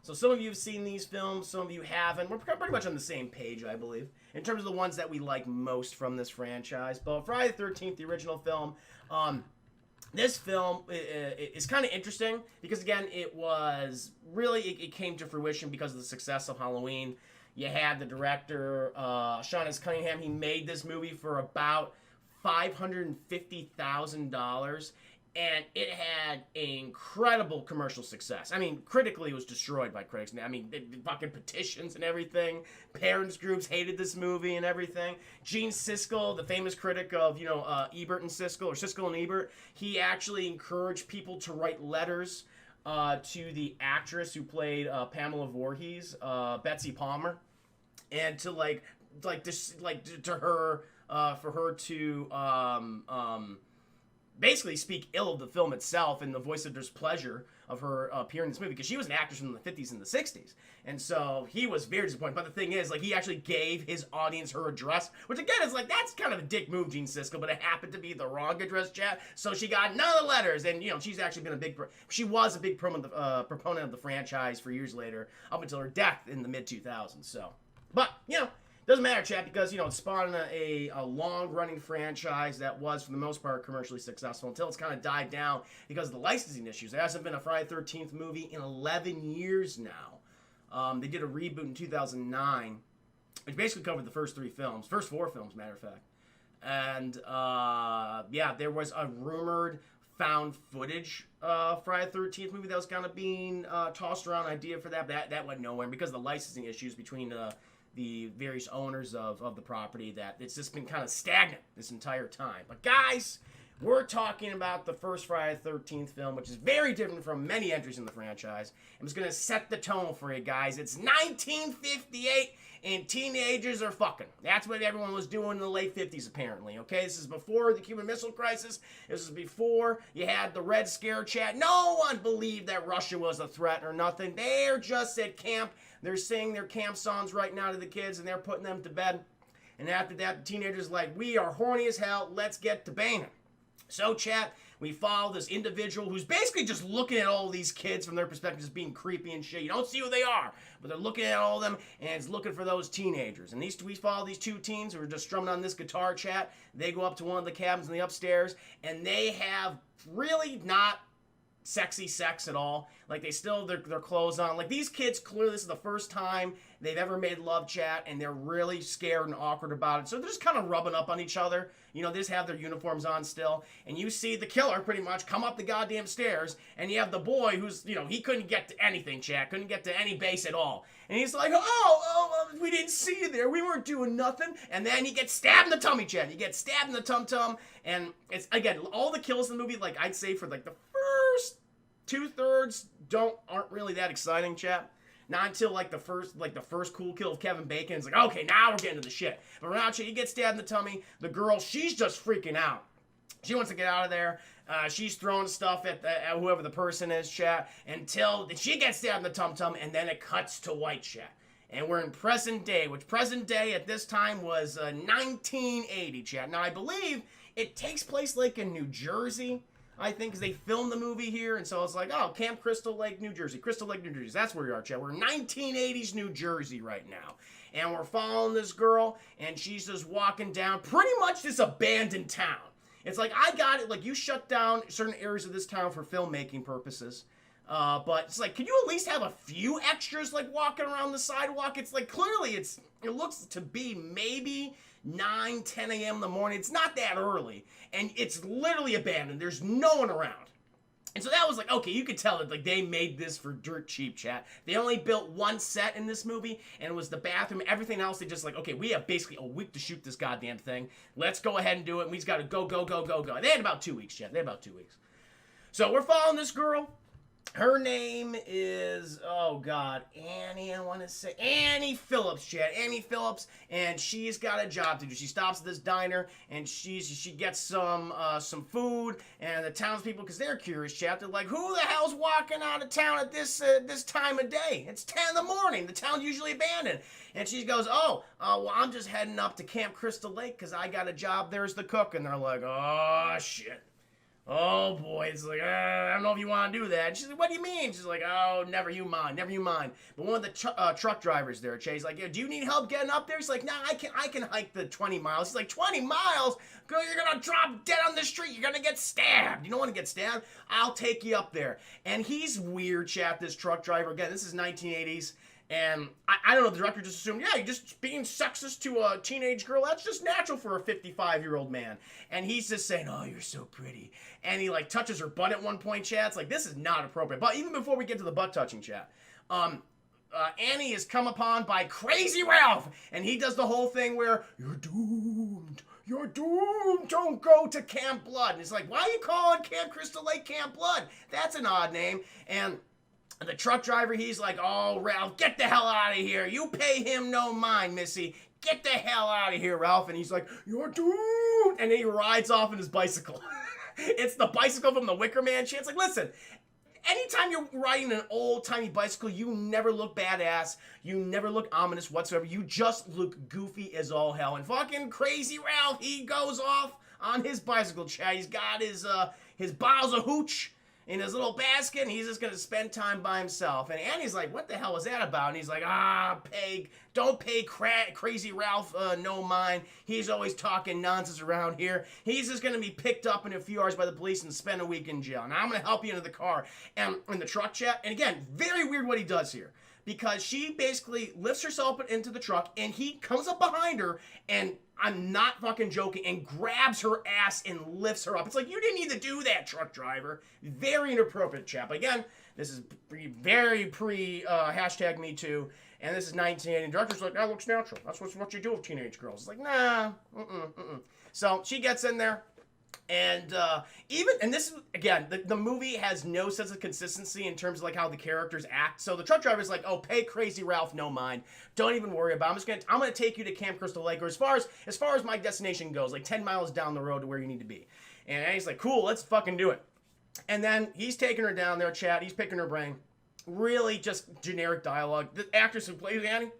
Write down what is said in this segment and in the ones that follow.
So some of you have seen these films, some of you haven't. We're pretty much on the same page, I believe, in terms of the ones that we like most from this franchise. But Friday the 13th, the original film, this film is kind of interesting because, again, it was really, it came to fruition because of the success of Halloween. You had the director, Sean S. Cunningham. He made this movie for about $550,000, and it had incredible commercial success. I mean, critically, it was destroyed by critics. I mean, fucking petitions and everything. Parents groups hated this movie and everything. Gene Siskel, the famous critic of, Ebert and Siskel, or Siskel and Ebert, he actually encouraged people to write letters to the actress who played Pamela Voorhees, Betsy Palmer, and to to her, for her to basically speak ill of the film itself in the voice of displeasure of her appearing in this movie, because she was an actress from the 50s and the 60s. And so he was very disappointed. But the thing is, he actually gave his audience her address, which again is that's kind of a dick move, Gene Siskel, but it happened to be the wrong address, chat. So she got none of the letters. And, she's actually been she was a big proponent of the franchise for years later, up until her death in the mid-2000s. So, but, doesn't matter, chat, because, it spawned a long-running franchise that was, for the most part, commercially successful until it's kind of died down because of the licensing issues. There hasn't been a Friday the 13th movie in 11 years now. They did a reboot in 2009, which basically covered the first four films, matter of fact. And, there was a rumored found footage Friday the 13th movie that was kind of being tossed around, idea for that, but that went nowhere because of the licensing issues between the various owners of the property, that it's just been kind of stagnant this entire time. But guys, we're talking about the first Friday the 13th film, which is very different from many entries in the franchise. I'm just going to set the tone for you guys. It's 1958, and teenagers are fucking. That's what everyone was doing in the late 50s, apparently, okay? This is before the Cuban Missile Crisis. This is before you had the Red Scare, chat. No one believed that Russia was a threat or nothing. They're just at camp. They're singing their camp songs right now to the kids, and they're putting them to bed. And after that, the teenagers are like, we are horny as hell. Let's get to banging. So, chat, we follow this individual who's basically just looking at all these kids from their perspective, just being creepy and shit. You don't see who they are, but they're looking at all of them, and it's looking for those teenagers. And we follow these two teens who are just strumming on this guitar, chat. They go up to one of the cabins in the upstairs, and they have really not sexy sex at all. They still have their clothes on. These kids, clearly this is the first time they've ever made love, chat, and they're really scared and awkward about it. So they're just kind of rubbing up on each other. They just have their uniforms on still. And you see the killer pretty much come up the goddamn stairs, and you have the boy who's, he couldn't get to anything, chat. Couldn't get to any base at all. And he's like, we didn't see you there. We weren't doing nothing. And then he gets stabbed in the tummy, chat. He gets stabbed in the tum-tum. And it's, again, all the kills in the movie, I'd say for the first 2/3 aren't really that exciting, chat. Not until the first cool kill of Kevin Bacon. It's okay, now we're getting to the shit. But right now, he gets stabbed in the tummy. The girl, she's just freaking out. She wants to get out of there. She's throwing stuff at whoever the person is, chat, until she gets stabbed in the tum-tum, and then it cuts to white, chat. And we're in present day, which present day at this time was 1980, chat. Now, I believe it takes place in New Jersey, I think, because they filmed the movie here, and so it's Camp Crystal Lake, New Jersey. Crystal Lake, New Jersey. That's where we are, chat. We're in 1980s New Jersey right now. And we're following this girl, and she's just walking down pretty much this abandoned town. It's I got it. You shut down certain areas of this town for filmmaking purposes. But it's can you at least have a few extras, walking around the sidewalk? It's clearly it looks to be maybe 9, 10 a.m. in the morning. It's not that early. And it's literally abandoned. There's no one around. And so that was okay, you could tell that they made this for dirt cheap, chat. They only built one set in this movie, and it was the bathroom. Everything else, they just okay, we have basically a week to shoot this goddamn thing. Let's go ahead and do it, and we just gotta go. They had about 2 weeks, chat. They had about 2 weeks. So we're following this girl. Her name is, Annie, I want to say. Annie Phillips, chat. Annie Phillips, and she's got a job to do. She stops at this diner, and she gets some food, and the townspeople, because they're curious, chat, they're who the hell's walking out of town at this time of day? It's 10 in the morning. The town's usually abandoned. And she goes, well, I'm just heading up to Camp Crystal Lake because I got a job. There's the cook. And they're oh, shit. Oh boy, it's like, I don't know if you want to do that. And she's like, what do you mean? She's like, oh, never you mind. But one of the truck drivers there, Jay's like, yeah, do you need help getting up there? He's like, nah, I can hike the 20 miles. He's like, 20 miles? Girl, you're gonna drop dead on the street. You're gonna get stabbed. You don't want to get stabbed? I'll take you up there. And he's weird, chat, this truck driver. Again, this is 1980s. And I don't know, the director just assumed, yeah, you're just being sexist to a teenage girl. That's just natural for a 55-year-old man. And he's just saying, oh, you're so pretty. And he, like, touches her butt at one point, chat. It's like, this is not appropriate. But even before we get to the butt-touching, chat, Annie is come upon by Crazy Ralph. And he does the whole thing where, you're doomed. You're doomed. Don't go to Camp Blood. And it's like, why are you calling Camp Crystal Lake Camp Blood? That's an odd name. And the truck driver, he's like, oh, Ralph, get the hell out of here. You pay him no mind, Missy. Get the hell out of here, Ralph. And he's like, you're doomed. And then he rides off on his bicycle. It's the bicycle from the Wicker Man shit. It's like, listen, anytime you're riding an old-timey bicycle, you never look badass. You never look ominous whatsoever. You just look goofy as all hell. And fucking Crazy Ralph, he goes off on his bicycle, Chad. He's got his bottles of hooch in his little basket, and he's just going to spend time by himself. And Annie's like, what the hell was that about? And he's like, don't pay Crazy Ralph no mind. He's always talking nonsense around here. He's just going to be picked up in a few hours by the police and spend a week in jail. And I'm going to help you into the car. And in the truck, chat, and again, very weird what he does here. Because she basically lifts herself into the truck, and he comes up behind her, and I'm not fucking joking, and grabs her ass and lifts her up. It's like, you didn't need to do that, truck driver. Very inappropriate, chap. Again, this is very pre hashtag Me Too, and this is 1980. And the director's like, that looks natural. That's what you do with teenage girls. It's like, nah, So she gets in there. And this is, again, the movie has no sense of consistency in terms of like how the characters act. So the truck driver's like, oh, pay Crazy Ralph no mind. Don't even worry about it. I'm gonna take you to Camp Crystal Lake, or as far as my destination goes, like 10 miles down the road to where you need to be. And he's like, cool, let's fucking do it. And then he's taking her down there, chat. He's picking her brain. Really just generic dialogue. The actress who plays Annie,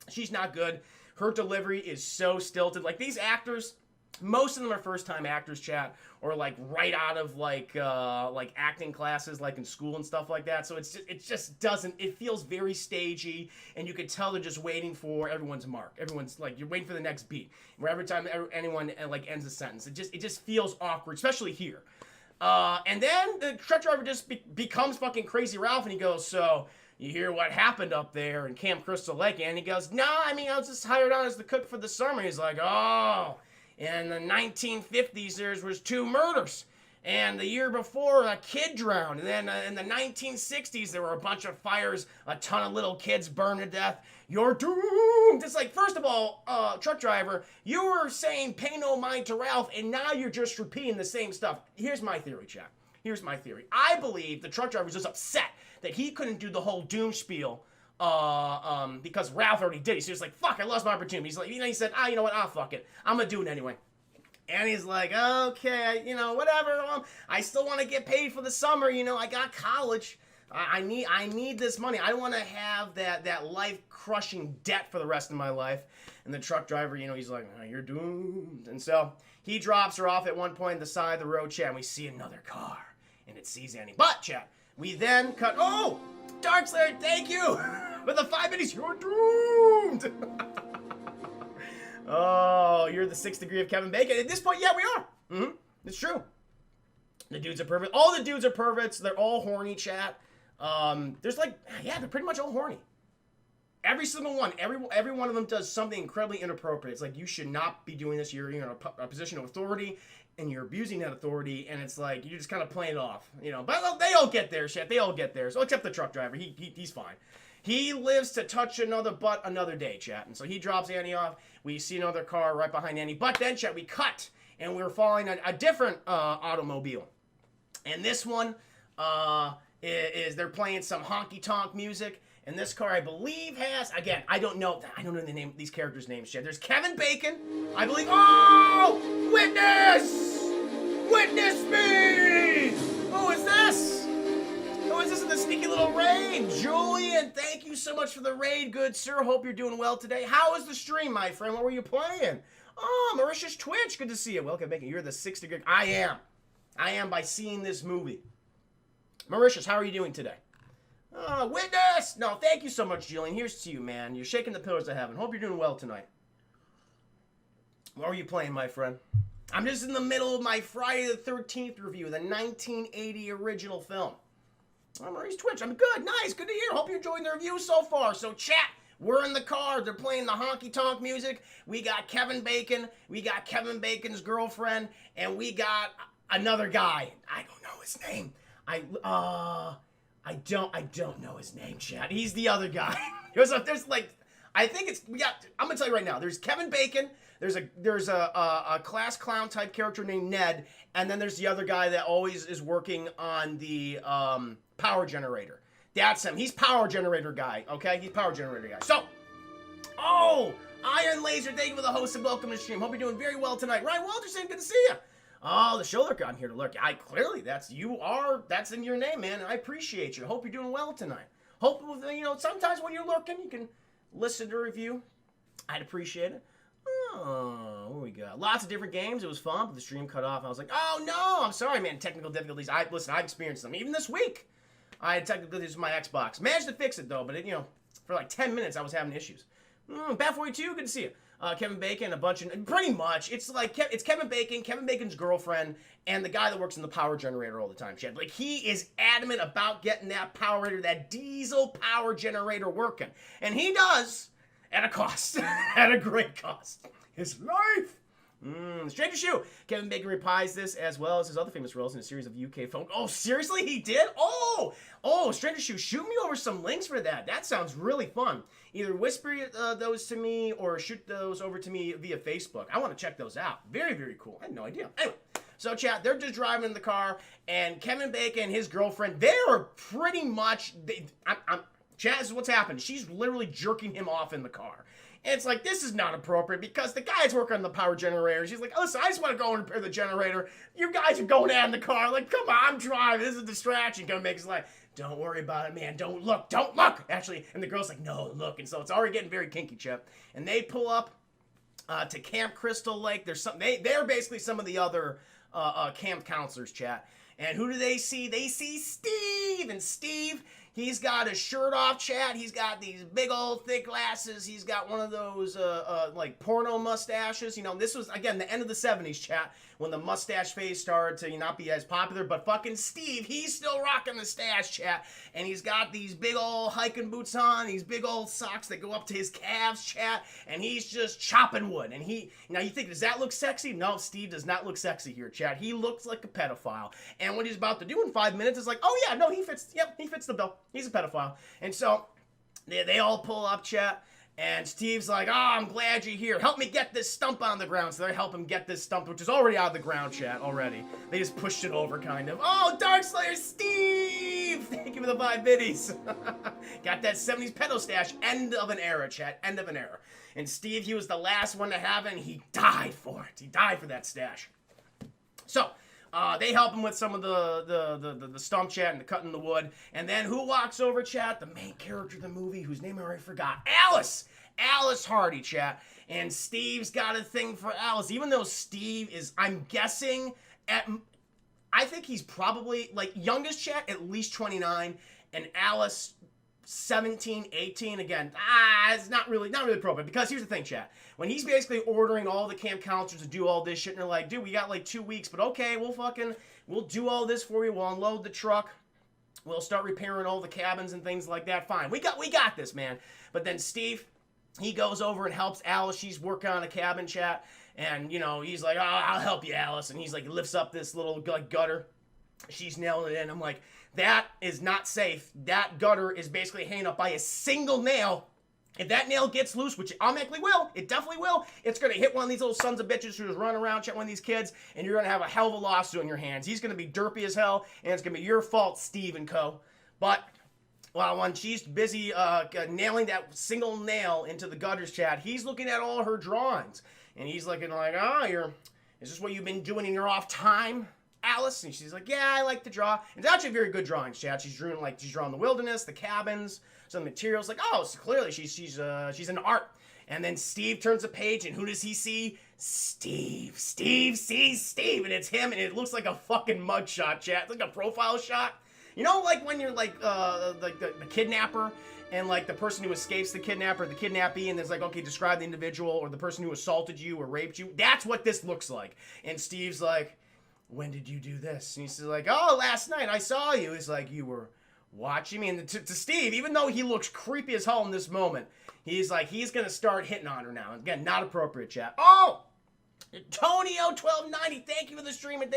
she's not good. Her delivery is so stilted. Like, these actors, most of them are first-time actors, chat, or like right out of like acting classes, like in school and stuff like that. So it just doesn't. It feels very stagey, and you could tell they're just waiting for everyone's mark. Everyone's like, you're waiting for the next beat. Where every time anyone like ends a sentence, it just feels awkward, especially here. And then the truck driver just becomes fucking Crazy Ralph, and he goes, so you hear what happened up there in Camp Crystal Lake? And he goes, no, I mean, I was just hired on as the cook for the summer. He's like, oh. In the 1950s, there was 2 murders. And the year before, a kid drowned. And then in the 1960s, there were a bunch of fires, a ton of little kids burned to death. You're doomed. It's like, first of all, truck driver, you were saying pay no mind to Ralph, and now you're just repeating the same stuff. Here's my theory, Jack. Here's my theory. I believe the truck driver was just upset that he couldn't do the whole doom spiel because Ralph already did. So he was like, fuck, I lost my opportunity. He's like, he said, you know what, fuck it. I'm gonna do it anyway. And he's like, okay, whatever. I still want to get paid for the summer. I got college. I need this money. I don't want to have that life-crushing debt for the rest of my life. And the truck driver, he's like, you're doomed. And so he drops her off at one point on the side of the road, chat, and we see another car. And it sees Annie. But, chat, we then cut, Dark Slayer, thank you for the 5 minutes. You're doomed. Oh, you're the 6th degree of Kevin Bacon. At this point, yeah, we are. It's true. The dudes are perfect. All the dudes are perverts. They're all horny, chat. There's they're pretty much all horny. Every single one. Every one of them does something incredibly inappropriate. It's like, you should not be doing this. You're in a position of authority, and you're abusing that authority, and it's like, you're just kind of playing it off. But they all get there, chat. They all get there. So except the truck driver. He's fine. He lives to touch another butt another day, chat. And so he drops Annie off. We see another car right behind Annie. But then, chat, we cut, and we're following a different automobile. And this one is they're playing some honky-tonk music. And this car, I believe, has, again, I don't know the name, these characters' names, chat. There's Kevin Bacon, I believe. Oh! Witness! Witness me! Who is this? Who is this in the sneaky little raid? Julian, thank you so much for the raid, good sir. Hope you're doing well today. How is the stream, my friend? What were you playing? Oh, Mauritius Twitch, good to see you. Welcome, Bacon. You're the 6th degree. I am. I am by seeing this movie. Mauritius, how are you doing today? Witness! No, thank you so much, Jillian. Here's to you, man. You're shaking the pillars of heaven. Hope you're doing well tonight. What are you playing, my friend? I'm just in the middle of my Friday the 13th review, the 1980 original film. Maurice Twitch, I'm good. Nice, good to hear. Hope you're enjoying the review so far. So, chat, we're in the car. They're playing the honky-tonk music. We got Kevin Bacon. We got Kevin Bacon's girlfriend. And we got another guy. I don't know his name. I don't know his name, chat. He's the other guy. There's like, I think it's, I'm gonna tell you right now, there's Kevin Bacon, there's a class clown type character named Ned, and then there's the other guy that always is working on the power generator. That's him. He's power generator guy, okay? He's power generator guy. So, Iron Laser, thank you for the host and welcome to the stream. Hope you're doing very well tonight. Ryan Walterson, good to see you. Oh, the show lurker, I'm here to lurk. Clearly, that's in your name, man, and I appreciate you. Hope you're doing well tonight. Hope, sometimes when you're lurking, you can listen to a review. I'd appreciate it. Oh, what we got? Lots of different games. It was fun, but the stream cut off. I was like, oh, no, I'm sorry, man. Technical difficulties. I experienced them. Even this week, I had technical difficulties with my Xbox. Managed to fix it, though, but, for like 10 minutes, I was having issues. Bat42, good to see you. Kevin Bacon, a bunch of, pretty much, it's like, it's Kevin Bacon, Kevin Bacon's girlfriend, and the guy that works in the power generator all the time, Chad. Like, he is adamant about getting that power generator, that diesel power generator working. And he does, at a cost, at a great cost. His life. Stranger Shoe. Kevin Bacon reprised this as well as his other famous roles in a series of UK film. Oh, seriously? He did? Oh, Stranger Shoe, shoot me over some links for that. That sounds really fun. Either whisper those to me or shoot those over to me via Facebook. I want to check those out. Very, very cool. I had no idea. Anyway, so chat, they're just driving in the car, and Kevin Bacon and his girlfriend, they are pretty much, chat, this is what's happened. She's literally jerking him off in the car. And it's like, this is not appropriate because the guy's working on the power generator. She's like, listen, I just want to go and repair the generator. You guys are going out in the car. Like, come on, I'm driving. This is a distraction. Gonna make us like, don't worry about it, man. Don't look. Actually, and the girl's like, no, look. And so it's already getting very kinky, Chip. And they pull up to Camp Crystal Lake. There's some. They're basically some of the other camp counselors, chat. And who do they see? They see Steve. And Steve, he's got his shirt off, chat. He's got these big old thick glasses. He's got one of those like porno mustaches. This was, again, the end of the 70s, chat, when the mustache phase started to not be as popular. But fucking Steve, he's still rocking the stash, chat. And he's got these big old hiking boots on, these big old socks that go up to his calves, chat. And he's just chopping wood. And you think, does that look sexy? No, Steve does not look sexy here, chat. He looks like a pedophile. And what he's about to do in 5 minutes is like, oh yeah, no, he fits the bill. He's a pedophile. And so they all pull up, chat. And Steve's like, I'm glad you're here. Help me get this stump on the ground. So they help him get this stump, which is already out of the ground, chat, already. They just pushed it over, kind of. Oh, Darkslayer Steve! Thank you for the 5 biddies. Got that 70s pedo stash. End of an era, chat. End of an era. And Steve, he was the last one to have it, and he died for it. He died for that stash. So, they help him with some of the stump, chat, and the cutting the wood. And then who walks over, chat? The main character of the movie, whose name I already forgot. Alice! Alice Hardy, chat. And Steve's got a thing for Alice. Even though Steve is, I'm guessing, I think he's probably, like, youngest, chat, at least 29. And Alice, 17, 18. Again, it's not really appropriate. Because here's the thing, chat. When he's basically ordering all the camp counselors to do all this shit, and they're like, dude, we got like 2 weeks, but okay, we'll do all this for you. We'll unload the truck. We'll start repairing all the cabins and things like that. Fine. We got this, man. But then Steve, he goes over and helps Alice. She's working on a cabin, chat. And, he's like, I'll help you, Alice. And he's like, lifts up this little gutter. She's nailing it in. I'm like, that is not safe. That gutter is basically hanging up by a single nail. If that nail gets loose, which it automatically will, it definitely will, it's going to hit one of these little sons of bitches who's running around, chat, one of these kids, and you're going to have a hell of a lawsuit in your hands. He's going to be derpy as hell, and it's going to be your fault, Steve and co. But, well, when she's busy nailing that single nail into the gutters, chat, he's looking at all her drawings. And he's looking like, is this what you've been doing in your off time, Alice? And she's like, yeah, I like to draw. And it's actually very good drawings, chat. She's drawing the wilderness, the cabins, some materials. Like, so clearly she's an art. And then Steve turns a page, and who does he see? Steve sees Steve, and it's him, and it looks like a fucking mugshot, chat. It's like a profile shot. You know, like when you're like the kidnapper, and like the person who escapes the kidnapper, the kidnappee, and there's like, okay, describe the individual or the person who assaulted you or raped you. That's what this looks like. And Steve's like, when did you do this? And he's like, oh, last night I saw you. He's like, you were watching me. And to Steve, even though he looks creepy as hell in this moment, he's like, he's gonna start hitting on her now. Again, not appropriate, chat. Oh! Tonio1290, thank you for the stream, and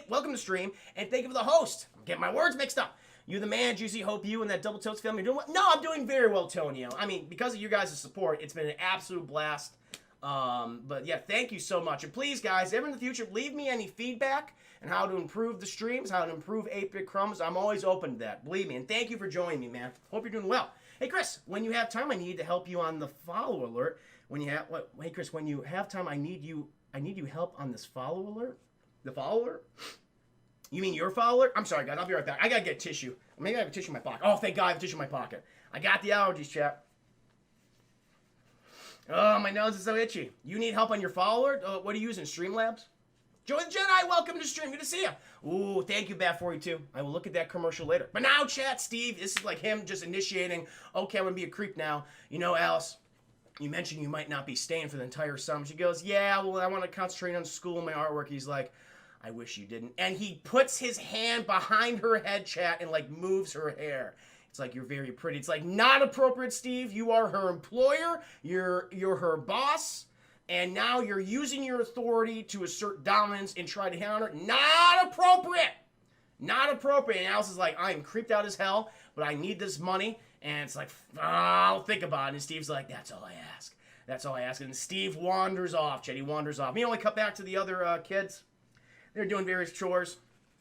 welcome to the stream, and thank you for the host. I'm getting my words mixed up. You the man, Juicy, hope you and that Double Totes family are doing well. No, I'm doing very well, Tonio. I mean, because of you guys' support, it's been an absolute blast. But yeah, thank you so much. And please, guys, ever in the future, leave me any feedback on how to improve the streams, how to improve 8-Bit Crumbs. I'm always open to that, believe me. And thank you for joining me, man. Hope you're doing well. Hey, Chris, when you have time, I need to help you on the follow alert. Hey, Chris, when you have time, I need you help on this follow alert. The follow alert? You mean your follow alert? I'm sorry, guys. I'll be right back. I gotta get tissue. Maybe I have a tissue in my pocket. Oh, thank God I have a tissue in my pocket. I got the allergies, chat. Oh, my nose is so itchy. You need help on your follow alert? What are you using? Streamlabs? Joey the Jedi, welcome to the stream. Good to see you. Ooh, thank you, Bat42. I will look at that commercial later. But now, chat, Steve, this is like him just initiating, okay, I'm gonna be a creep now. You know, Alice, you mentioned you might not be staying for the entire summer. She goes, yeah, well, I want to concentrate on school and my artwork. He's like, I wish you didn't. And he puts his hand behind her head, chat, and like moves her hair. It's like, you're very pretty. It's like, not appropriate, Steve. You are her employer. You're her boss. And now you're using your authority to assert dominance and try to hit on her. Not appropriate. Not appropriate. And Alice is like, I am creeped out as hell, but I need this money. And it's like, I'll think about it. And Steve's like, that's all I ask. That's all I ask. And Steve wanders off, Chet. He wanders off. We only cut back to the other kids. They're doing various chores.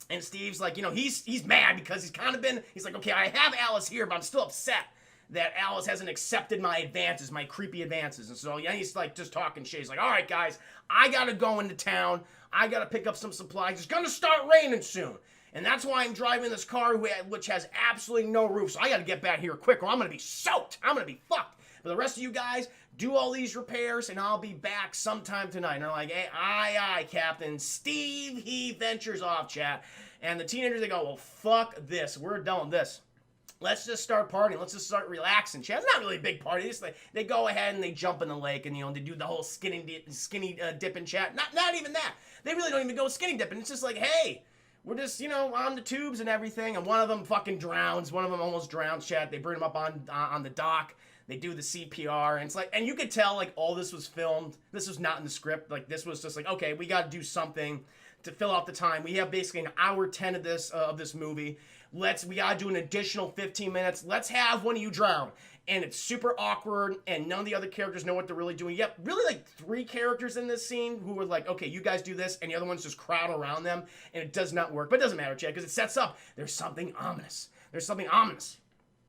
And Steve's like, you know, he's mad because he's like, okay, I have Alice here, but I'm still upset that Alice hasn't accepted my advances, my creepy advances. And so yeah, he's like just talking shit. He's like, all right, guys, I got to go into town. I got to pick up some supplies. It's going to start raining soon. And that's why I'm driving this car, which has absolutely no roof. So I got to get back here quick or I'm going to be soaked. I'm going to be fucked. But the rest of you guys, do all these repairs, and I'll be back sometime tonight. And they're like, hey, aye, Captain. Steve, he ventures off, chat. And the teenagers, they go, well, fuck this. We're done with this. Let's just start partying. Let's just start relaxing, chat. It's not really a big party. It's like they go ahead and they jump in the lake, and, you know, they do the whole skinny dipping, chat. Not even that. They really don't even go skinny dipping. It's just like, hey, we're just, you know, on the tubes and everything. And one of them fucking drowns. One of them almost drowns, chat. They bring him up on the dock. They do the CPR, and it's like, and you could tell, like, all this was filmed. This was not in the script. Like, this was just like, okay, we got to do something to fill out the time. We have basically an hour 10 of this movie. We got to do an additional 15 minutes. Let's have one of you drown. And it's super awkward, and none of the other characters know what they're really doing. Yep, really like 3 characters in this scene who are like, okay, you guys do this, and the other ones just crowd around them, and it does not work. But it doesn't matter, Chad, because it sets up, there's something ominous. There's something ominous.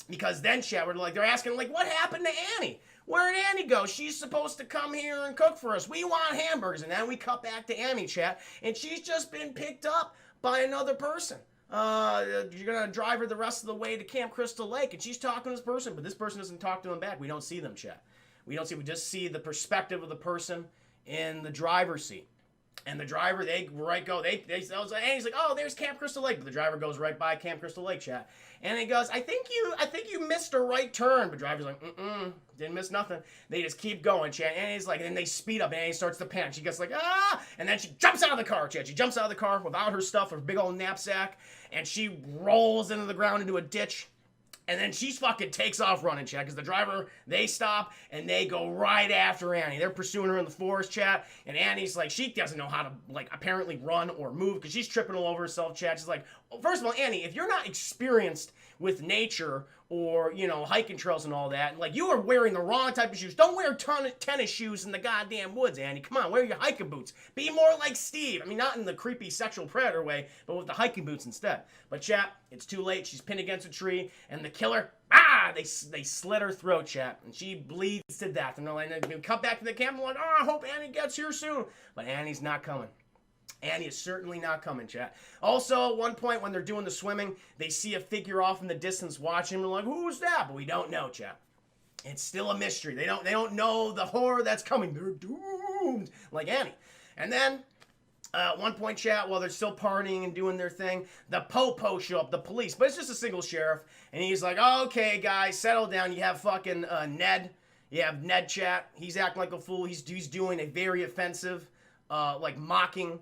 Because then, Chad, they're asking, like, what happened to Annie? Where did Annie go? She's supposed to come here and cook for us. We want hamburgers. And then we cut back to Annie, Chad, and she's just been picked up by another person. You're gonna drive her the rest of the way to Camp Crystal Lake, and she's talking to this person, but this person doesn't talk to him back. We don't see them, Chad. We just see the perspective of the person in the driver's seat. And the driver, and he's like, oh, there's Camp Crystal Lake. But the driver goes right by Camp Crystal Lake, chat. And he goes, I think you missed a right turn. But the driver's like, didn't miss nothing. They just keep going, chat. And he's like, and then they speed up, and Annie starts to panic. She gets like, ah! And then she jumps out of the car, chat. She jumps out of the car without her stuff, her big old knapsack, and she rolls into the ground into a ditch. And then she fucking takes off running, chat, because the driver, they stop, and they go right after Annie. They're pursuing her in the forest, chat, and Annie's like, she doesn't know how to, like, apparently run or move, because she's tripping all over herself, chat. She's like, well, first of all, Annie, if you're not experienced with nature or, you know, hiking trails and all that, like, you are wearing the wrong type of shoes. Don't wear tennis shoes in the goddamn woods, Annie. Come on, wear your hiking boots. Be more like Steve. I mean, not in the creepy sexual predator way, but with the hiking boots instead. But, chat, it's too late. She's pinned against a tree, and the killer, they slit her throat, chat, and she bleeds to death. And they cut back to the camp, and like, oh, I hope Annie gets here soon. But Annie's not coming. Annie is certainly not coming, chat. Also, at one point when they're doing the swimming, they see a figure off in the distance watching them, and like, who's that? But we don't know, chat. It's still a mystery. They don't know the horror that's coming. They're doomed, like Annie. And then, one point, chat, while they're still partying and doing their thing, the po-po show up, the police, but it's just a single sheriff, and he's like, okay, guys, settle down. You have fucking Ned. You have Ned, chat. He's acting like a fool. He's doing a very offensive, like mocking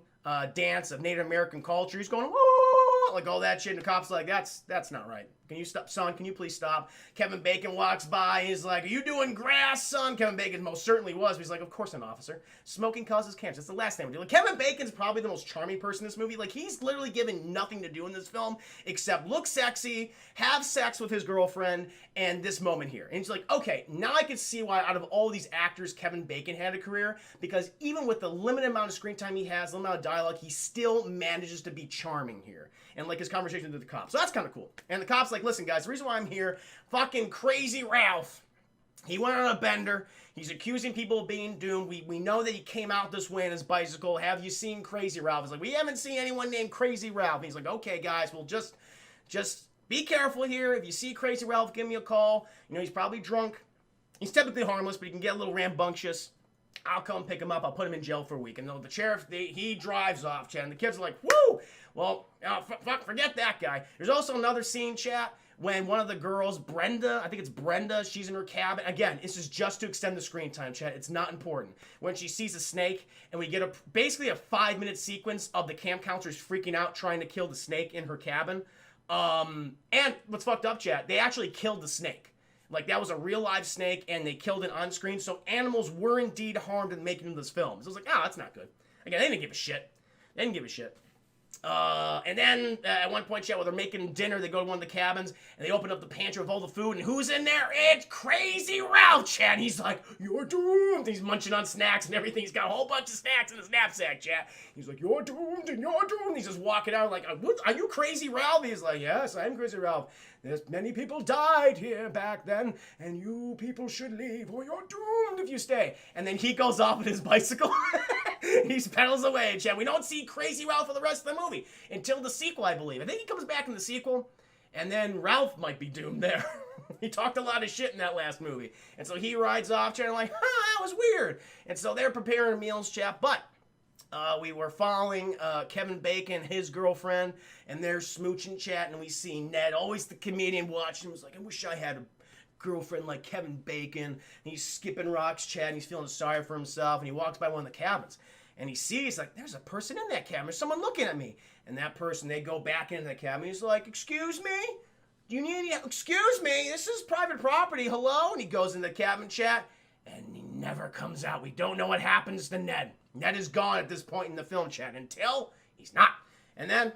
dance of Native American culture. He's going, whoa, like all that shit, and the cop's like, that's not right. Can you stop, son? Can you please stop? Kevin Bacon walks by. He's like, are you doing grass, son? Kevin Bacon most certainly was. But he's like, of course not, officer. Smoking causes cancer. That's the last thing we do. Like, Kevin Bacon's probably the most charming person in this movie. Like, he's literally given nothing to do in this film except look sexy, have sex with his girlfriend, and this moment here. And he's like, okay, now I can see why out of all these actors, Kevin Bacon had a career, because even with the limited amount of screen time he has, limited amount of dialogue, he still manages to be charming here. And like his conversation with the cops. So that's kind of cool. And the cop's like, listen, guys, the reason why I'm here, fucking Crazy Ralph, he went on a bender. He's accusing people of being doomed. We know that he came out this way on his bicycle. Have you seen Crazy Ralph? He's like, we haven't seen anyone named Crazy Ralph. And he's like, okay, guys, well, just be careful here. If you see Crazy Ralph, give me a call. You know, he's probably drunk. He's typically harmless, but he can get a little rambunctious. I'll come pick him up. I'll put him in jail for a week. And the sheriff, he drives off, chat. And the kids are like, woo! Well, forget that guy. There's also another scene, chat, when one of the girls, Brenda, I think it's Brenda, she's in her cabin. Again, this is just to extend the screen time, chat. It's not important. When she sees a snake, and we get basically a 5-minute sequence of the camp counselors freaking out trying to kill the snake in her cabin. And what's fucked up, chat, they actually killed the snake. Like, that was a real live snake, and they killed it on screen, so animals were indeed harmed in making this film. So I was like, that's not good. Again, they didn't give a shit. They didn't give a shit. And then at one point, chat, while they're making dinner, they go to one of the cabins, and they open up the pantry with all the food, and who's in there? It's Crazy Ralph, chat. And he's like, you're doomed. He's munching on snacks and everything. He's got a whole bunch of snacks in his knapsack, chat. He's like, you're doomed, and you're doomed. He's just walking out like, are you Crazy Ralph? He's like, yes, I'm Crazy Ralph. There's many people died here back then, and you people should leave, or you're doomed if you stay. And then he goes off on his bicycle. He pedals away, chat. We don't see Crazy Ralph for the rest of the movie until the sequel, I believe. I think he comes back in the sequel, and then Ralph might be doomed there. He talked a lot of shit in that last movie. And so he rides off, chat, and like, that was weird. And so they're preparing meals, chat, but we were following Kevin Bacon, his girlfriend, and they're smooching, chat, and we see Ned, always the comedian, watching him. He's like, I wish I had a girlfriend like Kevin Bacon. And he's skipping rocks, chat, and he's feeling sorry for himself, and he walks by one of the cabins, and he sees, like, there's a person in that cabin. There's someone looking at me. And that person, they go back into the cabin. He's like, excuse me? Do you need any... Excuse me? This is private property. Hello? And he goes in the cabin, chat, and he never comes out. We don't know what happens to Ned. Ned is gone at this point in the film, chat, until he's not. And then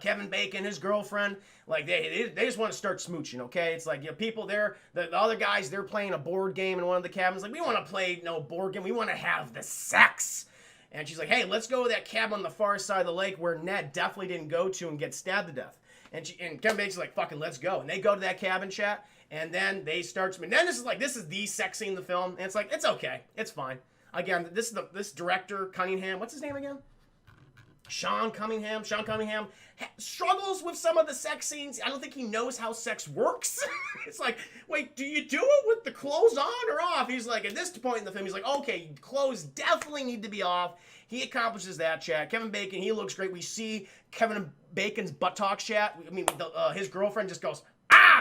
Kevin Bacon, his girlfriend, like, they just want to start smooching, okay? It's like, you know, people there, the other guys, they're playing a board game in one of the cabins. Like, we want to play no board game. We want to have the sex. And she's like, hey, let's go to that cabin on the far side of the lake where Ned definitely didn't go to and get stabbed to death. And Kevin Bacon's like, fucking let's go. And they go to that cabin, chat, and then they start... And then this is the sex scene in the film. And it's like, it's okay. It's fine. Again, this director, Cunningham, what's his name again? Sean Cunningham struggles with some of the sex scenes. I don't think he knows how sex works. It's like, wait, do you do it with the clothes on or off? He's like, at this point in the film, he's like, okay, clothes definitely need to be off. He accomplishes that, chat. Kevin Bacon, he looks great. We see Kevin Bacon's buttocks, chat. I mean, his girlfriend just goes,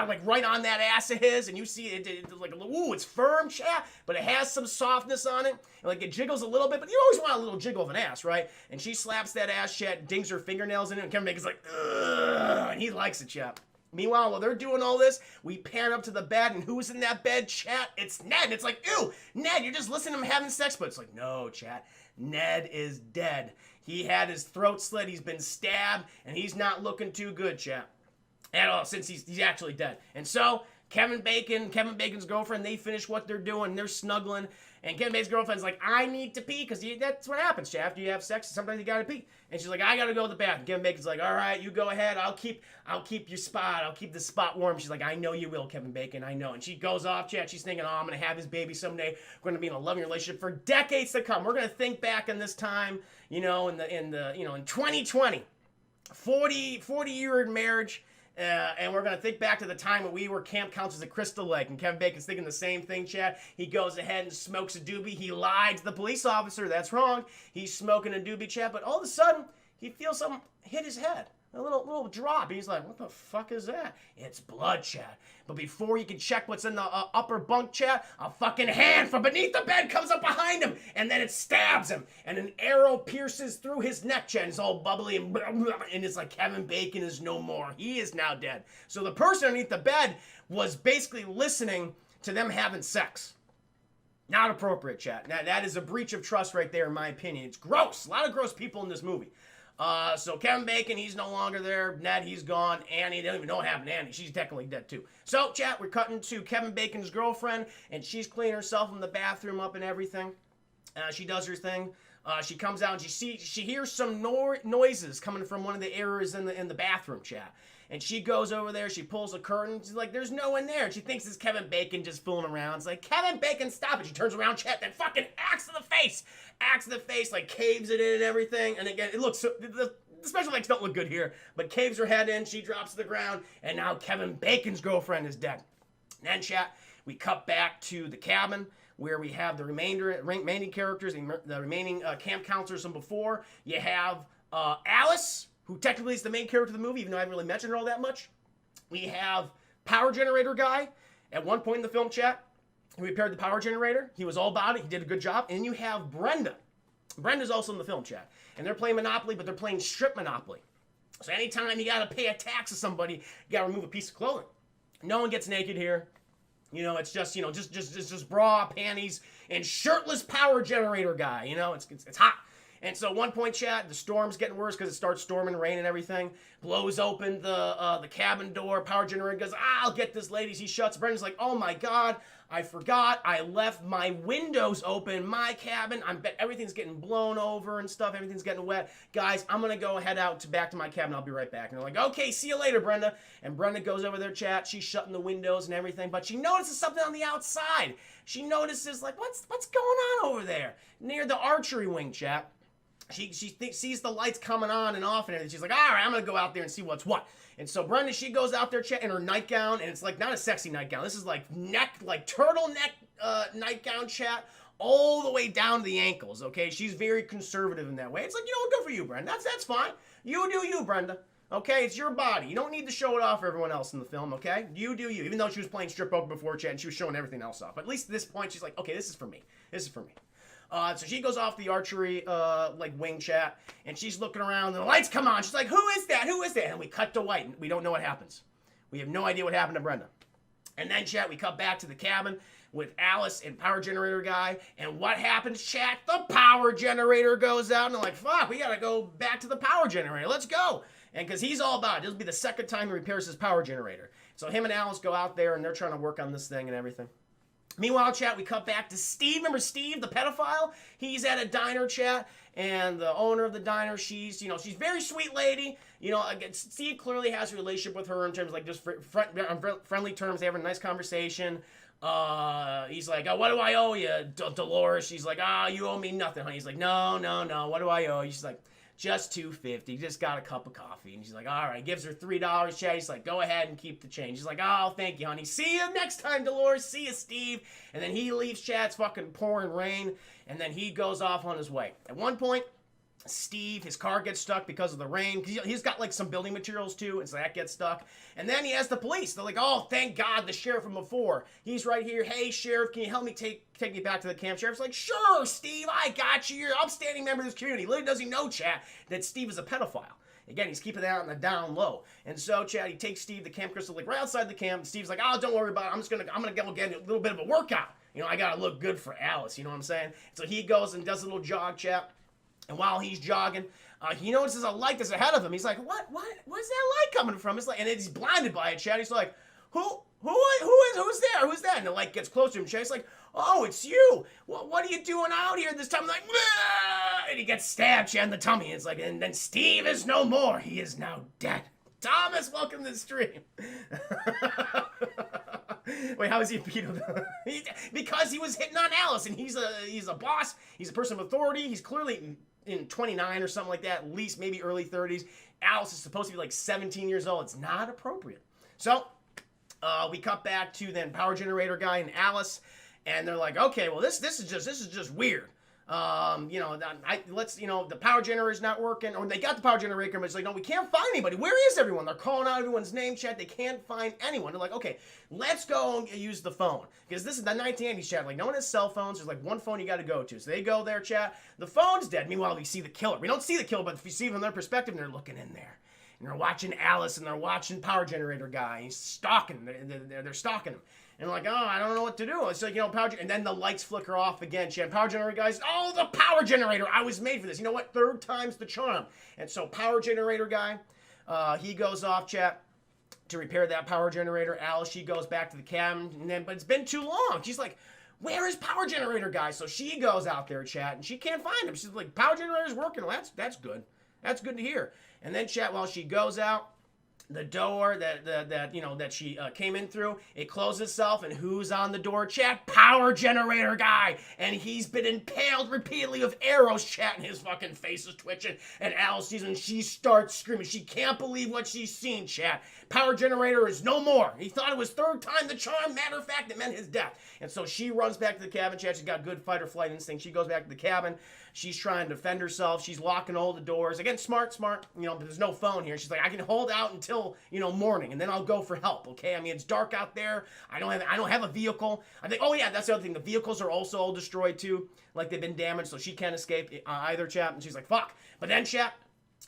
like right on that ass of his, and you see it like, ooh, it's firm, chat, but it has some softness on it, and like it jiggles a little bit, but you always want a little jiggle of an ass, right? And she slaps that ass, chat, dings her fingernails in it, and Kevin Bacon's like, ugh, and he likes it, chat. Meanwhile, while they're doing all this, we pan up to the bed, and who's in that bed, chat? It's Ned. And it's like, ew, Ned, you're just listening to him having sex, but it's like, no, chat, Ned is dead. He had his throat slit, he's been stabbed, and he's not looking too good, chat. At all, since he's actually dead. And so, Kevin Bacon's girlfriend, they finish what they're doing, they're snuggling, and Kevin Bacon's girlfriend's like, I need to pee, because that's what happens, chat. After you have sex, sometimes you gotta pee. And she's like, I gotta go to the bathroom. Kevin Bacon's like, all right, you go ahead, I'll keep your spot, I'll keep the spot warm. She's like, I know you will, Kevin Bacon, I know. And she goes off, chat, she's thinking, I'm gonna have his baby someday, we're gonna be in a loving relationship for decades to come. We're gonna think back on this time, in 2020, 40-year marriage. And we're going to think back to the time when we were camp counselors at Crystal Lake, and Kevin Bacon's thinking the same thing, Chad. He goes ahead and smokes a doobie. He lied to the police officer. That's wrong. He's smoking a doobie, Chad. But all of a sudden, he feels something hit his head. A little drop. He's like, what the fuck is that? It's blood, Chad. But before you can check what's in the upper bunk, Chad, a fucking hand from beneath the bed comes up behind him, and then it stabs him, and an arrow pierces through his neck, Chad. It's all bubbly, and it's like Kevin Bacon is no more. He is now dead. So the person underneath the bed was basically listening to them having sex. Not appropriate, Chad. Now, that is a breach of trust right there, in my opinion. It's gross. A lot of gross people in this movie. So Kevin Bacon, he's no longer there. Ned, he's gone. Annie, they don't even know what happened to Annie. She's technically dead too. So, chat, we're cutting to Kevin Bacon's girlfriend, and she's cleaning herself in the bathroom up and everything. She does her thing. She comes out and she hears some noises coming from one of the areas in the bathroom, chat. And she goes over there, she pulls a curtain, she's like, there's no one there. And she thinks it's Kevin Bacon just fooling around. It's like, Kevin Bacon, stop it. She turns around, chat, then fucking axe to the face, like caves it in and everything. And again, it looks, the special effects don't look good here, but caves her head in, she drops to the ground, and now Kevin Bacon's girlfriend is dead. And then, chat, we cut back to the cabin, where we have the remaining characters, the remaining camp counselors from before. You have Alice, who technically is the main character of the movie, even though I haven't really mentioned her all that much. We have power generator guy. At one point in the film, chat, he repaired the power generator. He was all about it. He did a good job. And you have Brenda. Brenda's also in the film, chat. And they're playing Monopoly, but they're playing strip Monopoly. So anytime you got to pay a tax to somebody, you got to remove a piece of clothing. No one gets naked here. You know, it's just, just bra, panties, and shirtless power generator guy. You know, it's hot. And so at one point, chat, the storm's getting worse because it starts storming, rain and everything. Blows open the cabin door. Power generator goes, I'll get this, ladies. He shuts. Brendan's like, oh my God, I forgot. I left my windows open, my cabin. I bet everything's getting blown over and stuff. Everything's getting wet. Guys, I'm going to go head out back to my cabin. I'll be right back. And they're like, okay, see you later, Brenda. And Brenda goes over there, chat. She's shutting the windows and everything. But she notices something on the outside. She notices, like, what's going on over there? Near the archery wing, chat. She sees the lights coming on and off and everything. She's like, all right, I'm going to go out there and see what's what. And so Brenda, she goes out there in her nightgown, and it's like not a sexy nightgown. This is like turtleneck nightgown, chat, all the way down to the ankles, okay? She's very conservative in that way. It's like, you know what, good for you, Brenda. That's fine. You do you, Brenda. Okay, it's your body. You don't need to show it off for everyone else in the film, okay? You do you. Even though she was playing strip poker before, chat, and she was showing everything else off. But at least at this point, she's like, okay, this is for me. This is for me. So she goes off the archery, wing, chat, and she's looking around, and the lights come on. She's like, who is that? Who is that? And we cut to white, and we don't know what happens. We have no idea what happened to Brenda. And then, chat, we cut back to the cabin with Alice and power generator guy, and what happens, chat? The power generator goes out, and they're like, fuck, we gotta go back to the power generator. Let's go. And because he's all about it. This will be the second time he repairs his power generator. So him and Alice go out there, and they're trying to work on this thing and everything. Meanwhile, chat, we cut back to Steve. Remember Steve, the pedophile? He's at a diner, chat, and the owner of the diner, she's very sweet lady. You know, again, Steve clearly has a relationship with her in terms of, like, just friendly terms. They have a nice conversation. He's like, oh, what do I owe you, Dolores? She's like, oh, you owe me nothing, honey. He's like, no, what do I owe you? She's like, just $2.50, just got a cup of coffee. And she's like, all right, gives her $3, chat. He's like, go ahead and keep the change. She's like, oh, thank you, honey. See you next time, Dolores. See you, Steve. And then he leaves, chat. It's fucking pouring rain. And then he goes off on his way. At one point, Steve, his car gets stuck because of the rain. He's got, like, some building materials, too, and so that gets stuck. And then he has the police. They're like, oh, thank God, the sheriff from before. He's right here. Hey, sheriff, can you help me take me back to the camp? Sheriff's like, sure, Steve, I got you. You're an upstanding member of this community. Little does he know, chat, that Steve is a pedophile. Again, he's keeping that on the down low. And so, Chad, he takes Steve to Camp Crystal Lake right outside the camp. And Steve's like, oh, don't worry about it. I'm gonna go get a little bit of a workout. You know, I gotta look good for Alice. You know what I'm saying? So he goes and does a little jog, Chad. And while he's jogging, he notices a light that's ahead of him. He's like, where's that light coming from? It's like, and he's blinded by it, Chad. He's like, who's there? Who's that? And the light gets closer to him. Chad's like, oh, it's you. What are you doing out here this time? I'm like, "Bleh!" And he gets stabbed, Chad, in the tummy. It's like, and then Steve is no more. He is now dead. Thomas, welcome to the stream. Wait, how is he beat him? Because he was hitting on Alice, and he's a boss. He's a person of authority. He's clearly in 29 or something like that, at least maybe early 30s. Alice is supposed to be like 17 years old. It's not appropriate. So we cut back to then Power Generator guy and Alice, and they're like, okay, well this is just weird. The power generator's not working, or they got the power generator, but it's like, no, we can't find anybody. Where is everyone? They're calling out everyone's name, chat. They can't find anyone. They're like, okay, let's go and use the phone, because this is the 1980s, chat. Like, no one has cell phones. There's like one phone you got to go to. So they go there, chat. The phone's dead. Meanwhile, we see the killer. We don't see the killer, but if you see from their perspective, they're looking in there. And they're watching Alice, and they're watching Power Generator guy. He's stalking. They're stalking him. And like, oh, I don't know what to do. It's like, Power Generator. And then the lights flicker off again. Chat. Power Generator guys, oh, the Power Generator. I was made for this. You know what? Third time's the charm. And so Power Generator guy, he goes off, chat, to repair that Power Generator. Alice, she goes back to the cabin. But it's been too long. She's like, where is Power Generator guy? So she goes out there, chat, and she can't find him. She's like, Power Generator's working. Well, that's good. That's good to hear. And then, chat, while she goes out, the door that she came in through, it closes itself, and who's on the door, chat? Power Generator guy, and he's been impaled repeatedly with arrows, chat, and his fucking face is twitching, and Alice sees him, and she starts screaming. She can't believe what she's seen, chat. Power Generator is no more. He thought it was third time the charm. Matter of fact, it meant his death. And so she runs back to the cabin, chat. She's got good fight or flight instinct. She goes back to the cabin. She's trying to defend herself. She's locking all the doors. Again, smart, but there's no phone here. She's like, I can hold out until, morning, and then I'll go for help, okay? I mean, it's dark out there. I don't have a vehicle. I think, oh yeah, that's the other thing. The vehicles are also all destroyed too. Like, they've been damaged, so she can't escape either, chat. And she's like, fuck. But then, chat,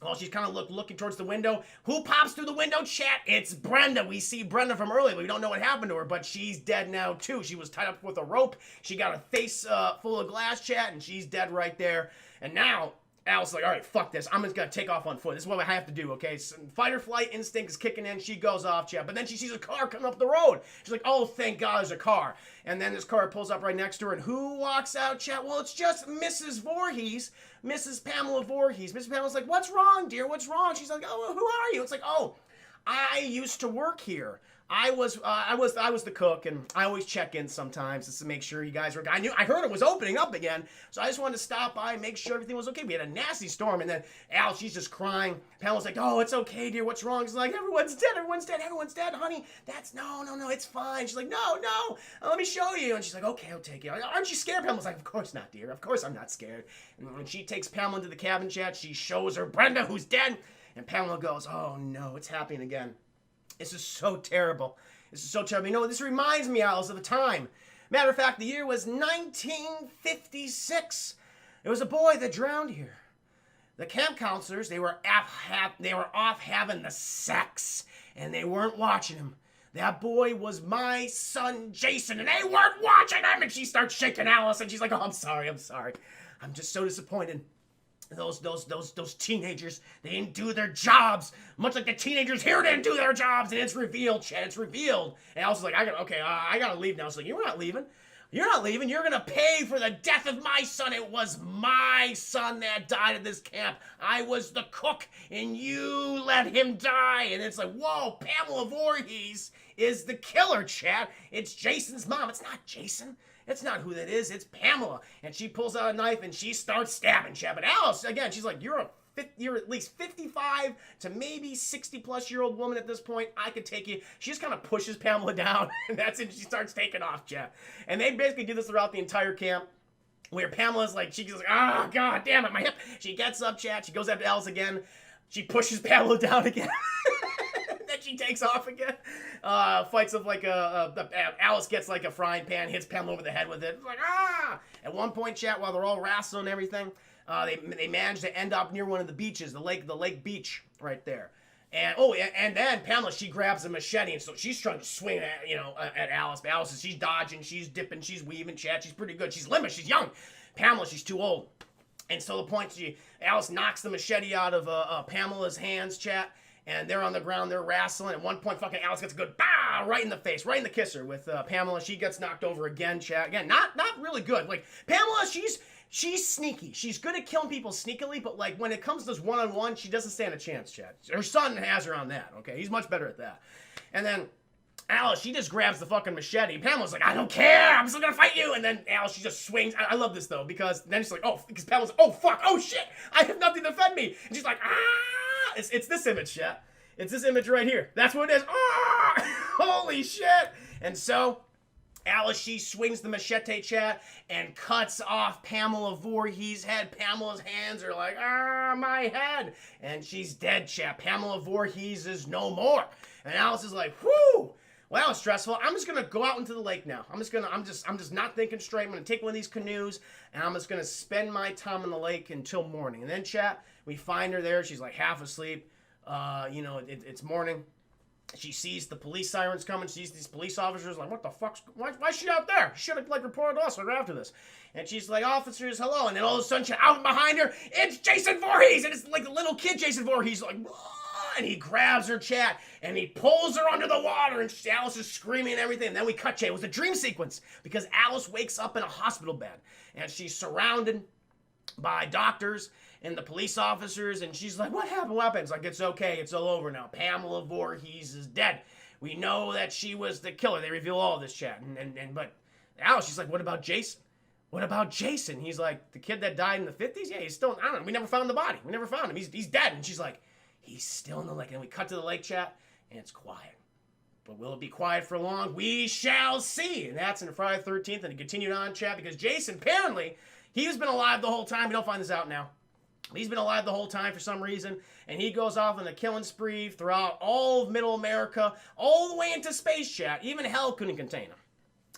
well, she's kind of looking towards the window. Who pops through the window, chat? It's Brenda. We see Brenda from earlier. We don't know what happened to her, but she's dead now, too. She was tied up with a rope. She got a face full of glass, chat, and she's dead right there. And now, Alice is like, all right, fuck this. I'm just going to take off on foot. This is what I have to do, okay? So fight or flight instinct is kicking in. She goes off, chat. But then she sees a car coming up the road. She's like, oh, thank God there's a car. And then this car pulls up right next to her. And who walks out, chat? Well, it's just Mrs. Voorhees, Mrs. Pamela Voorhees. Mrs. Pamela's like, what's wrong, dear? What's wrong? She's like, oh, who are you? It's like, oh, I used to work here. I was the cook, and I always check in sometimes just to make sure you guys were. I heard it was opening up again, so I just wanted to stop by and make sure everything was okay. We had a nasty storm, and then Alice, she's just crying. Pamela's like, "Oh, it's okay, dear. What's wrong?" She's like, "Everyone's dead. Everyone's dead. Everyone's dead, honey. That's no. It's fine." She's like, "No. Let me show you." And she's like, "Okay, I'll take you. Aren't you scared?" Pamela's like, "Of course not, dear. Of course I'm not scared." And when she takes Pamela into the cabin, chat, she shows her Brenda, who's dead, and Pamela goes, "Oh no, it's happening again. This is so terrible." This is so terrible. This reminds me, Alice, of a time. Matter of fact, the year was 1956. There was a boy that drowned here. The camp counselors, they were off having the sex, and they weren't watching him. That boy was my son, Jason, and they weren't watching him. And she starts shaking Alice, and she's like, "Oh, I'm sorry. I'm just so disappointed. Those teenagers, they didn't do their jobs, much like the teenagers here didn't do their jobs." And it's revealed, Chad. It's revealed. And Alice was like, I gotta leave now. She's like, "You're not leaving. You're not leaving. You're gonna pay for the death of my son. It was my son that died at this camp. I was the cook, and you let him die." And it's like, whoa, Pamela Voorhees is the killer, Chad. It's Jason's mom. It's not Jason. That's not who that is. It's Pamela. And she pulls out a knife and she starts stabbing Chad. But Alice, again, she's like, you're at least 55 to maybe 60-plus-year-old woman at this point. I could take you. She just kind of pushes Pamela down, and that's it. She starts taking off, Chad. And they basically do this throughout the entire camp, where Pamela's like, she's like, "Oh, God damn it, my hip." She gets up, Chad. She goes after Alice again. She pushes Pamela down again. Then she takes off again. Fights of like Alice gets like a frying pan, hits Pamela over the head with it. It's like, ah! At one point, chat, while they're all wrestling and everything, they manage to end up near one of the beaches, the lake beach right there. And then Pamela, she grabs a machete, and so she's trying to swing at Alice. But Alice, she's dodging, she's dipping, she's weaving, chat. She's pretty good. She's limber, she's young. Pamela, she's too old. And so the point, Alice knocks the machete out of Pamela's hands, chat. And they're on the ground, they're wrestling. At one point, fucking Alice gets a good bah right in the face, right in the kisser with Pamela. She gets knocked over again, chat. Again, not really good. Like, Pamela, she's sneaky. She's good at killing people sneakily, but like when it comes to this one-on-one, she doesn't stand a chance, chat. Her son has her on that, okay? He's much better at that. And then Alice, she just grabs the fucking machete. Pamela's like, I don't care, I'm still gonna fight you. And then Alice, she just swings. I love this though, because then she's like, oh, because Pamela's like, oh fuck, oh shit, I have nothing to defend me. And she's like, ah, it's this image, chat. It's this image right here. That's what it is. Ah, holy shit. And so Alice, she swings the machete, chat, and cuts off Pamela Voorhees' head. Pamela's hands are like, ah, my head. And she's dead, chat. Pamela Voorhees is no more. And Alice is like, whew. Well, that was stressful. I'm just gonna go out into the lake now. I'm just not thinking straight. I'm gonna take one of these canoes, and I'm just gonna spend my time in the lake until morning. And then, chat, we find her there. She's like half asleep. It's morning. She sees the police sirens coming. She sees these police officers. Like, what the fuck's... Why is she out there? She should have, like, reported us right after this. And she's like, officers, hello. And then all of a sudden, out behind her, it's Jason Voorhees. And it's like the little kid Jason Voorhees. Like, and he grabs her, chat, and he pulls her under the water. And Alice is screaming and everything. And then we cut, chat. It was a dream sequence. Because Alice wakes up in a hospital bed. And she's surrounded by doctors and the police officers, and she's like, what happened? What happened? It's like, it's okay, it's all over now. Pamela Voorhees is dead. We know that she was the killer. They reveal all this, chat. But Alice, she's like, what about Jason? What about Jason? He's like, the kid that died in the 50s? Yeah, he's still, I don't know, we never found the body. We never found him. He's dead. And she's like, he's still in the lake. And we cut to the lake, chat, and it's quiet. But will it be quiet for long? We shall see. And that's in Friday the 13th, and it continued on, chat, because Jason, apparently, he's been alive the whole time. We don't find this out now. He's been alive the whole time for some reason, and he goes off on a killing spree throughout all of Middle America, all the way into space, chat. Even hell couldn't contain him.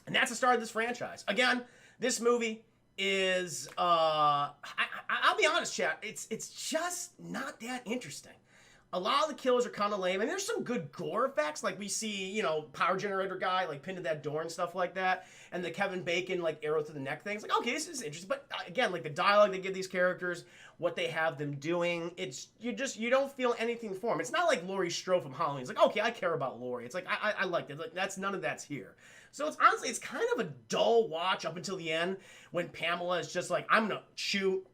And that's the start of this franchise. Again, this movie is, I'll be honest, chat, it's just not that interesting. A lot of the kills are kind of lame, and there's some good gore effects, like we see, power generator guy, like, pinned to that door and stuff like that, and the Kevin Bacon, like, arrow through the neck thing. It's like, okay, this is interesting, but again, like, the dialogue they give these characters, what they have them doing, you don't feel anything for them. It's not like Laurie Strode from Halloween. It's like, okay, I care about Laurie. It's like, I liked it. Like, none of that's here. So it's honestly, it's kind of a dull watch up until the end, when Pamela is just like, I'm gonna shoot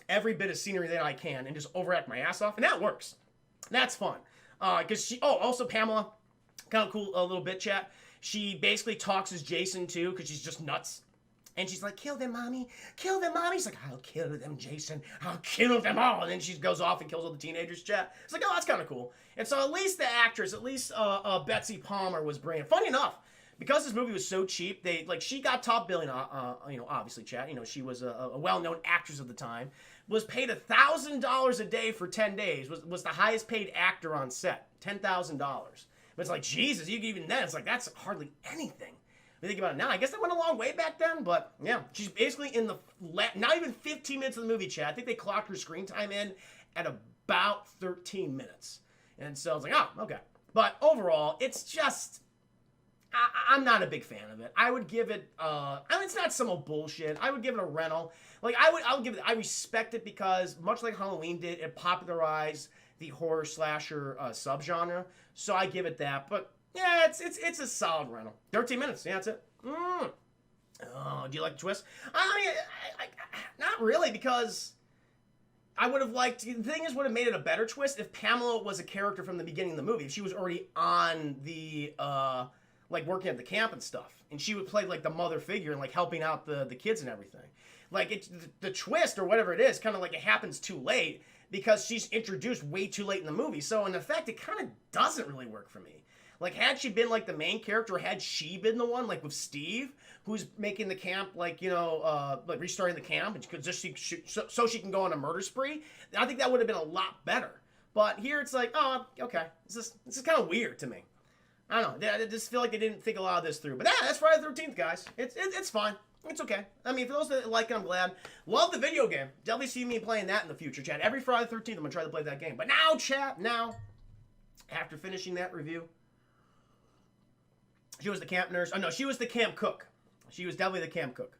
every bit of scenery that I can and just overact my ass off, and that works. That's fun. Because also Pamela, kind of cool a little bit, chat. She basically talks as Jason, too, because she's just nuts. And she's like, kill them, mommy. Kill them, mommy. She's like, I'll kill them, Jason. I'll kill them all. And then she goes off and kills all the teenagers, chat. It's like, oh, that's kind of cool. And so at least the actress, Betsy Palmer was brilliant. Funny enough, because this movie was so cheap, she got top billing, obviously, chat. She was a well-known actress of the time. Was paid $1,000 a day for 10 days. Was the highest paid actor on set. $10,000. But it's like, Jesus, even then, it's like, that's hardly anything. When you think about it now, I guess that went a long way back then, but yeah. She's basically in the, not even 15 minutes of the movie, chat. I think they clocked her screen time in at about 13 minutes. And so I was like, oh, okay. But overall, it's just, I'm not a big fan of it. I would give it, it's not some old bullshit. I would give it a rental. Like, I respect it because, much like Halloween did, it popularized the horror slasher subgenre. So I give it that. But yeah, it's a solid rental. 13 minutes. Yeah, that's it. Oh, do you like the twist? I mean, not really, because I would have liked. The thing is, would have made it a better twist if Pamela was a character from the beginning of the movie. If she was already on the working at the camp and stuff, and she would play like the mother figure and like helping out the kids and everything. Like the twist or whatever it is, kind of like it happens too late because she's introduced way too late in the movie. So in effect, it kind of doesn't really work for me. Like, had she been like the main character, had she been the one like with Steve, who's making the camp like restarting the camp, and so she can go on a murder spree, I think that would have been a lot better. But here it's like, oh, okay, this is kind of weird to me. I don't know. I just feel like they didn't think a lot of this through. But that's Friday the 13th, guys. It's fine. It's okay. I mean, for those that like it, I'm glad. Love the video game. Definitely see me playing that in the future, chat. Every Friday the 13th, I'm going to try to play that game. But now, chat, after finishing that review, she was the camp nurse. Oh, no, she was the camp cook. She was definitely the camp cook.